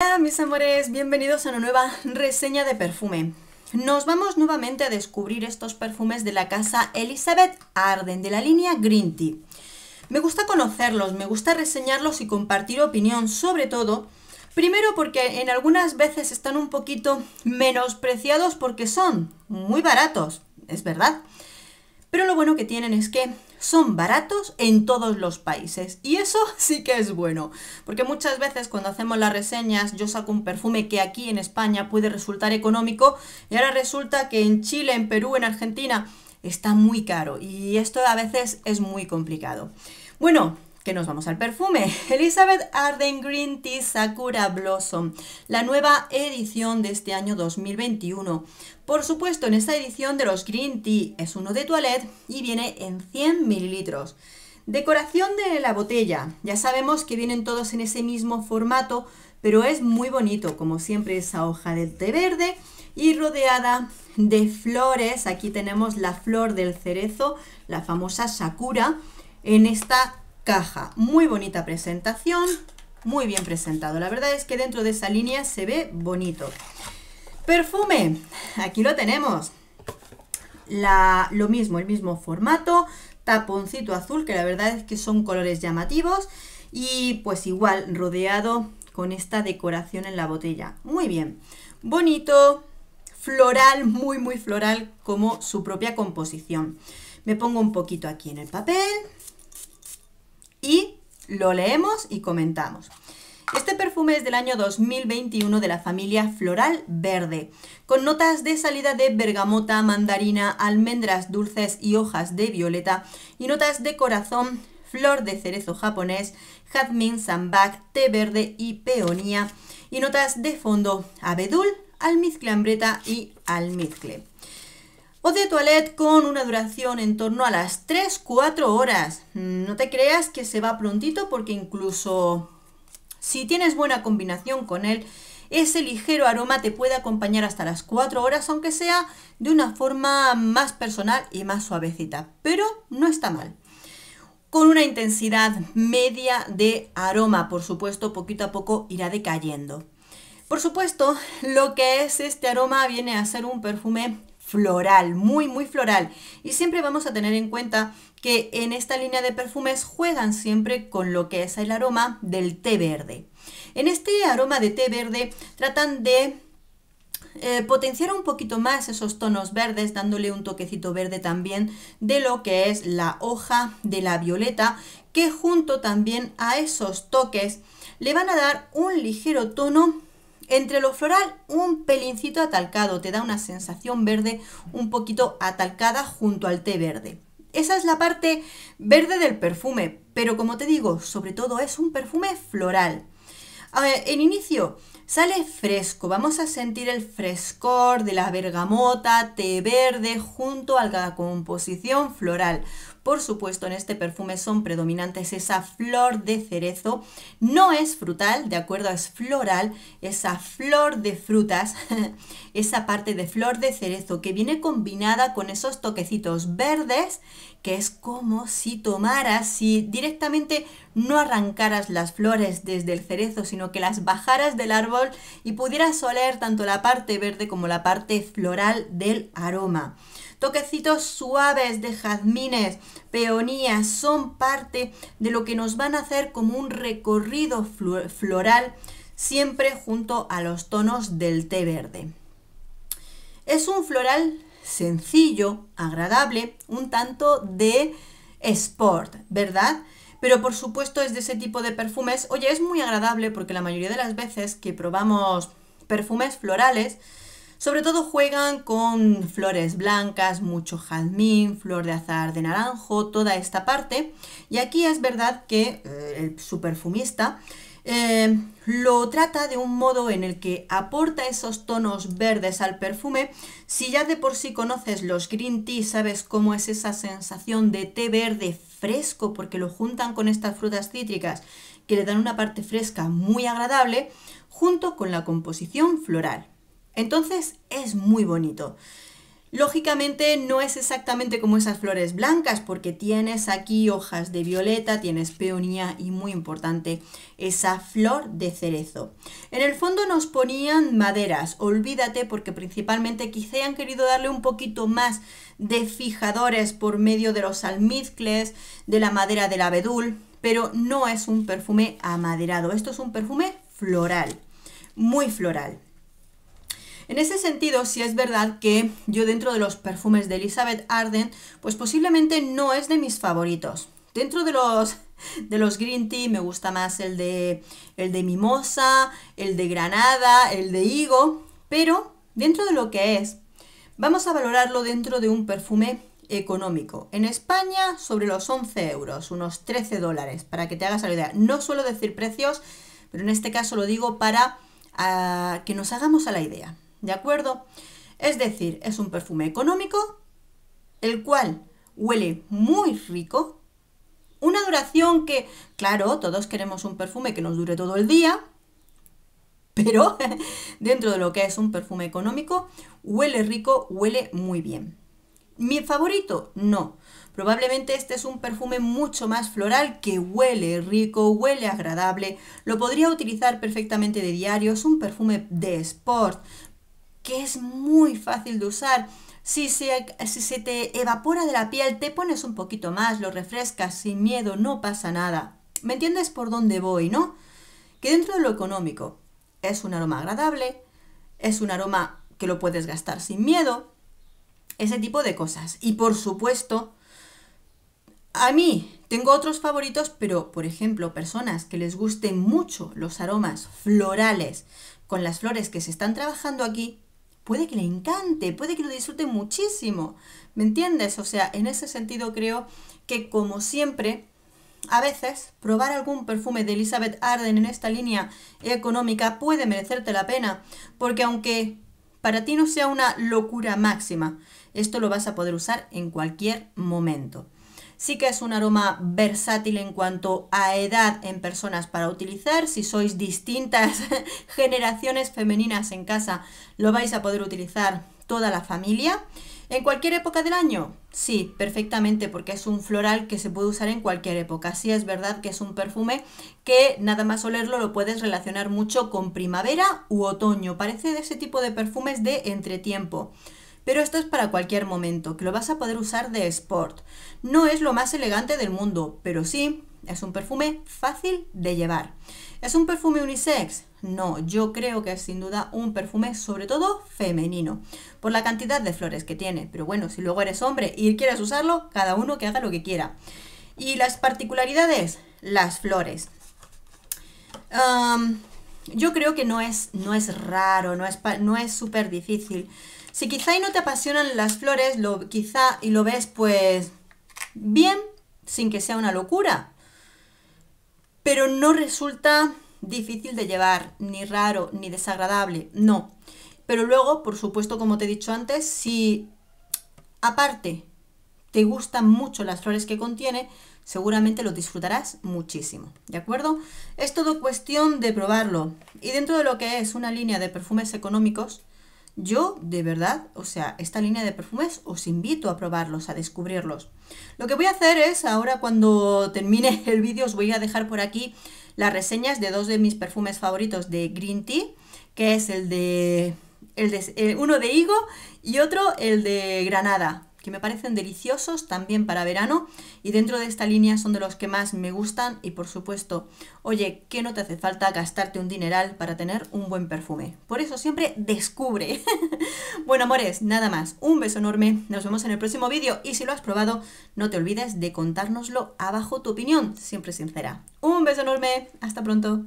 Hola mis amores, bienvenidos a una nueva reseña de perfume. Nos vamos nuevamente a descubrir estos perfumes de la casa Elizabeth Arden de la línea Green Tea. Me gusta conocerlos, me gusta reseñarlos y compartir opinión, sobre todo, primero porque en algunas veces están un poquito menospreciados porque son muy baratos, es verdad. Pero lo bueno que tienen es que son baratos en todos los países. Y eso sí que es bueno. Porque muchas veces cuando hacemos las reseñas yo saco un perfume que aquí en España puede resultar económico y ahora resulta que en Chile, en Perú, en Argentina está muy caro. Y esto a veces es muy complicado. Bueno, que nos vamos al perfume. Elizabeth Arden Green Tea Sakura Blossom, la nueva edición de este año 2021. Por supuesto, en esta edición de los Green Tea es uno de toilette y viene en 100 mililitros. Decoración de la botella. Ya sabemos que vienen todos en ese mismo formato, pero es muy bonito, como siempre, esa hoja de té verde y rodeada de flores. Aquí tenemos la flor del cerezo, la famosa Sakura, en esta caja. Muy bonita presentación, muy bien presentado. La verdad es que dentro de esa línea se ve bonito. Perfume, aquí lo tenemos. Lo mismo, el mismo formato, taponcito azul, que la verdad es que son colores llamativos. Y pues igual, rodeado con esta decoración en la botella. Muy bien, bonito, floral, muy floral, como su propia composición. Me pongo un poquito aquí en el papel y lo leemos y comentamos. Este perfume es del año 2021 de la familia Floral Verde, con notas de salida de bergamota, mandarina, almendras dulces y hojas de violeta, y notas de corazón, flor de cerezo japonés, jazmín, sambac, té verde y peonía, y notas de fondo, abedul, almizcle ambreta y almizcle. Eau de toilette con una duración en torno a las 3-4 horas. No te creas que se va prontito, porque incluso si tienes buena combinación con él, ese ligero aroma te puede acompañar hasta las 4 horas, aunque sea de una forma más personal y más suavecita. Pero no está mal. Con una intensidad media de aroma, por supuesto, poquito a poco irá decayendo. Por supuesto, lo que es este aroma viene a ser un perfume floral, muy floral. Y siempre vamos a tener en cuenta que en esta línea de perfumes juegan siempre con lo que es el aroma del té verde. En este aroma de té verde tratan de potenciar un poquito más esos tonos verdes, dándole un toquecito verde también de lo que es la hoja de la violeta, que junto también a esos toques le van a dar un ligero tono entre lo floral, un pelincito atalcado. Te da una sensación verde un poquito atalcada junto al té verde. Esa es la parte verde del perfume, pero como te digo, sobre todo es un perfume floral. En inicio sale fresco, vamos a sentir el frescor de la bergamota, té verde junto a la composición floral. Por supuesto, en este perfume son predominantes esa flor de cerezo. No es frutal, de acuerdo, es floral, esa flor de frutas, esa parte de flor de cerezo que viene combinada con esos toquecitos verdes, que es como si tomaras, si directamente no arrancaras las flores desde el cerezo, sino que las bajaras del árbol y pudieras oler tanto la parte verde como la parte floral del aroma. Toquecitos suaves de jazmines, peonías, son parte de lo que nos van a hacer como un recorrido floral, siempre junto a los tonos del té verde. Es un floral sencillo, agradable, un tanto de sport, ¿verdad? Pero por supuesto es de ese tipo de perfumes. Oye, es muy agradable porque la mayoría de las veces que probamos perfumes florales, sobre todo juegan con flores blancas, mucho jazmín, flor de azahar de naranjo, toda esta parte. Y aquí es verdad que su perfumista lo trata de un modo en el que aporta esos tonos verdes al perfume. Si ya de por sí conoces los Green Tea, sabes cómo es esa sensación de té verde fresco, porque lo juntan con estas frutas cítricas que le dan una parte fresca muy agradable, junto con la composición floral. Entonces es muy bonito. Lógicamente no es exactamente como esas flores blancas porque tienes aquí hojas de violeta, tienes peonía y muy importante esa flor de cerezo. En el fondo nos ponían maderas, olvídate porque principalmente quizá hayan querido darle un poquito más de fijadores por medio de los almizcles, de la madera del abedul, pero no es un perfume amaderado, esto es un perfume floral, muy floral. En ese sentido, sí es verdad que yo dentro de los perfumes de Elizabeth Arden, pues posiblemente no es de mis favoritos. Dentro de los Green Tea me gusta más el de mimosa, el de granada, el de higo, pero dentro de lo que es, vamos a valorarlo dentro de un perfume económico. En España sobre los 11 euros, unos 13 dólares, para que te hagas la idea. No suelo decir precios, pero en este caso lo digo para que nos hagamos a la idea. ¿De acuerdo? Es decir, es un perfume económico, el cual huele muy rico, una duración que, claro, todos queremos un perfume que nos dure todo el día, pero dentro de lo que es un perfume económico, huele rico, huele muy bien. ¿Mi favorito? No. Probablemente este es un perfume mucho más floral que huele rico, huele agradable, lo podría utilizar perfectamente de diario, es un perfume de sport, que es muy fácil de usar. Si se te evapora de la piel, te pones un poquito más, lo refrescas sin miedo, no pasa nada. ¿Me entiendes por dónde voy, no? Que dentro de lo económico es un aroma agradable, es un aroma que lo puedes gastar sin miedo, ese tipo de cosas. Y por supuesto, a mí tengo otros favoritos, pero por ejemplo, personas que les gusten mucho los aromas florales con las flores que se están trabajando aquí, puede que le encante, puede que lo disfrute muchísimo, ¿me entiendes? O sea, en ese sentido creo que como siempre, a veces probar algún perfume de Elizabeth Arden en esta línea económica puede merecerte la pena, porque aunque para ti no sea una locura máxima, esto lo vas a poder usar en cualquier momento. Sí que es un aroma versátil en cuanto a edad en personas para utilizar. Si sois distintas generaciones femeninas en casa, lo vais a poder utilizar toda la familia. ¿En cualquier época del año? Sí, perfectamente, porque es un floral que se puede usar en cualquier época. Sí es verdad que es un perfume que nada más olerlo lo puedes relacionar mucho con primavera u otoño. Parece de ese tipo de perfumes de entretiempo. Pero esto es para cualquier momento, que lo vas a poder usar de sport. No es lo más elegante del mundo, pero sí es un perfume fácil de llevar. ¿Es un perfume unisex? No, yo creo que es sin duda un perfume sobre todo femenino, por la cantidad de flores que tiene. Pero bueno, si luego eres hombre y quieres usarlo, cada uno que haga lo que quiera. Y las particularidades, las flores. Yo creo que no es raro, no es súper difícil. Si quizá y no te apasionan las flores, quizá y lo ves pues bien, sin que sea una locura, pero no resulta difícil de llevar, ni raro, ni desagradable, no. Pero luego, por supuesto, como te he dicho antes, si aparte te gustan mucho las flores que contiene, seguramente lo disfrutarás muchísimo, ¿de acuerdo? Es todo cuestión de probarlo. Y dentro de lo que es una línea de perfumes económicos, yo, de verdad, o sea, esta línea de perfumes os invito a probarlos, a descubrirlos. Lo que voy a hacer es, ahora cuando termine el vídeo, os voy a dejar por aquí las reseñas de dos de mis perfumes favoritos de Green Tea, que es uno de higo y otro el de granada, que me parecen deliciosos también para verano, y dentro de esta línea son de los que más me gustan. Y por supuesto, oye, que no te hace falta gastarte un dineral para tener un buen perfume, por eso siempre descubre. Bueno, amores, nada más, un beso enorme, nos vemos en el próximo vídeo, y si lo has probado, no te olvides de contárnoslo abajo tu opinión, siempre sincera. Un beso enorme, hasta pronto.